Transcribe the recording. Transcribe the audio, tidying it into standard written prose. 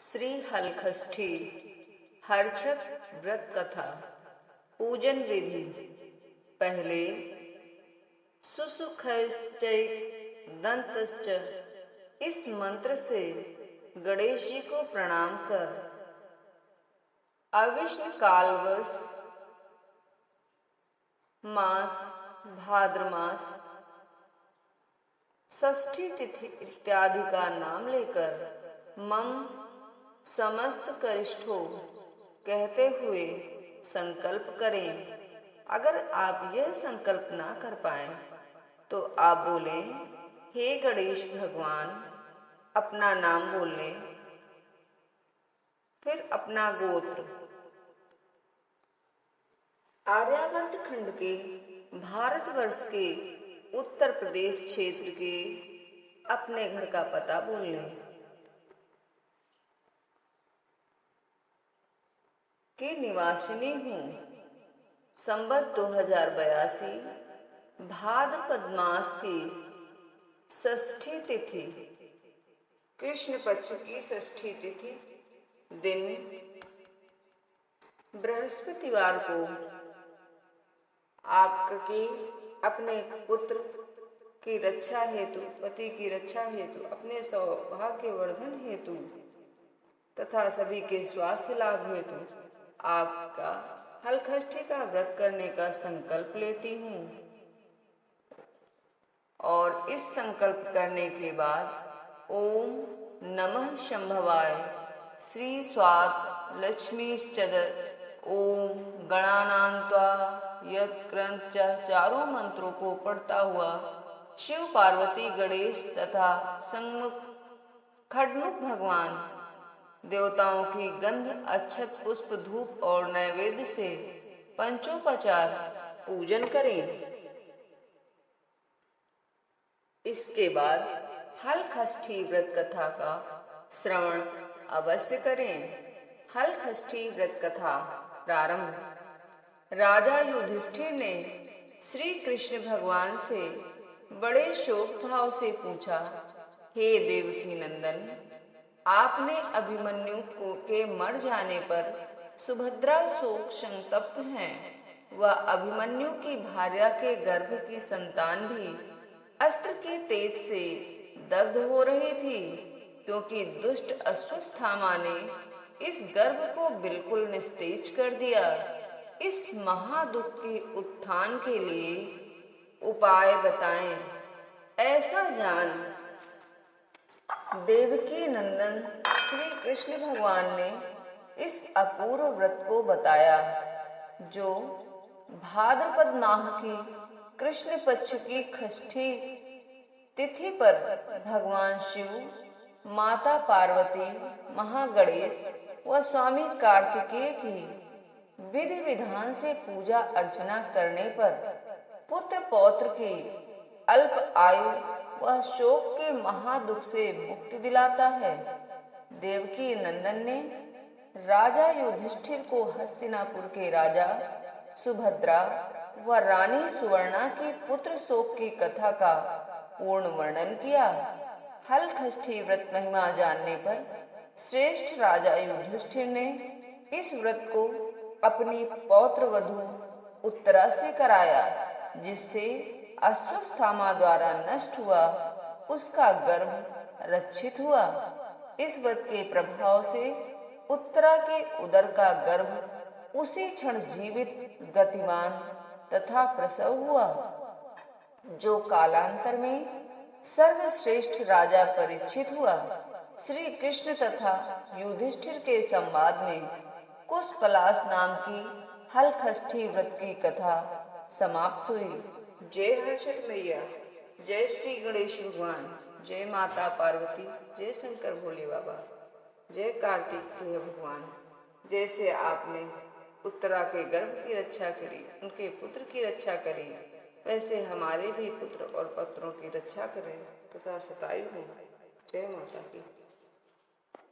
श्री हलखष्ठी हर्षक व्रत कथा। पूजन विधि। पहले सुसुखश्चै दंतश्च इस मंत्र से गणेश जी को प्रणाम कर अविष्ण कालवर्ष मास भाद्र मास षष्ठी तिथि इत्यादि का नाम लेकर मम समस्त करिष्ठों कहते हुए संकल्प करें। अगर आप यह संकल्प ना कर पाए तो आप बोले, हे गणेश भगवान, अपना नाम बोल लें, फिर अपना गोत्र। आर्यावर्त खंड के भारतवर्ष के उत्तर प्रदेश क्षेत्र के अपने घर का पता बोल लें। के निवासिनी हूँ। संवत 2082 भाद्रपद मास की षष्ठी तिथि, कृष्ण पक्ष की षष्ठी तिथि दिन बृहस्पतिवार को आपके अपने पुत्र की रक्षा हेतु, पति की रक्षा हेतु, अपने सौभाग्यवर्धन हेतु तथा सभी के स्वास्थ्य लाभ हेतु आपका हलखष्ठी का व्रत करने का संकल्प लेती हूँ। और इस संकल्प करने के बाद ओम नमः शंभवाय श्री स्वाद लक्ष्मीश्चद ओम गणानान्त्वा यत्क्रंच चारों मंत्रों को पढ़ता हुआ शिव पार्वती गणेश तथा सन्मुख खड्मुख भगवान देवताओं की गंध अक्षत पुष्प धूप और नैवेद्य से पंचोपचार पूजन करें। इसके बाद हलखष्ठी व्रत कथा का श्रवण अवश्य करें। हलखष्ठी व्रत कथा प्रारंभ। राजा युधिष्ठिर ने श्री कृष्ण भगवान से बड़े शोक भाव से पूछा, हे देवकी नंदन, आपने अभिमन्यु के मर जाने पर सुभद्रा शोक संतप्त हैं। वह अभिमन्यु की भार्या के गर्भ की संतान भी अस्त्र के तेज से दग्ध हो रही थी, क्योंकि दुष्ट अश्वत्थामा ने इस गर्भ को बिल्कुल निस्तेज कर दिया। इस महादुख के उत्थान के लिए उपाय बताएं। ऐसा जान देवकी नंदन श्री कृष्ण भगवान ने इस अपूर्व व्रत को बताया, जो भाद्रपद माह की कृष्ण पक्ष की षष्ठी तिथि पर भगवान शिव, माता पार्वती, महागणेश व स्वामी कार्तिकेय की विधि विधान से पूजा अर्चना करने पर पुत्र पौत्र की अल्प आयु वह शोक के महादुख से मुक्ति दिलाता है। देवकी नंदन ने राजा युधिष्ठिर को हस्तिनापुर के राजा सुभद्रा व रानी सुवर्णा की पुत्र शोक की कथा का पूर्ण वर्णन किया। हलखष्ठी व्रत महिमा जानने पर श्रेष्ठ राजा युधिष्ठिर ने इस व्रत को अपनी पौत्र वधू उत्तरा से कराया, जिससे अश्वत्थामा द्वारा नष्ट हुआ उसका गर्भ रक्षित हुआ। इस व्रत के प्रभाव से उत्तरा के उदर का गर्भ उसी क्षण जीवित, गतिमान तथा प्रसव हुआ, जो कालांतर में सर्वश्रेष्ठ राजा परीक्षित हुआ। श्री कृष्ण तथा युधिष्ठिर के संवाद में कुशपलाश नाम की हलखष्ठी व्रत की कथा समाप्त हुई। जय हर्षद मैया, जय श्री गणेश भगवान, जय माता पार्वती, जय शंकर भोले बाबा, जय कार्तिकेय भगवान। जैसे आपने उत्तरा के गर्भ की रक्षा करी, उनके पुत्र की रक्षा करी, वैसे हमारे भी पुत्र और पत्रों की रक्षा करें तथा शतायु हो। जय माता की।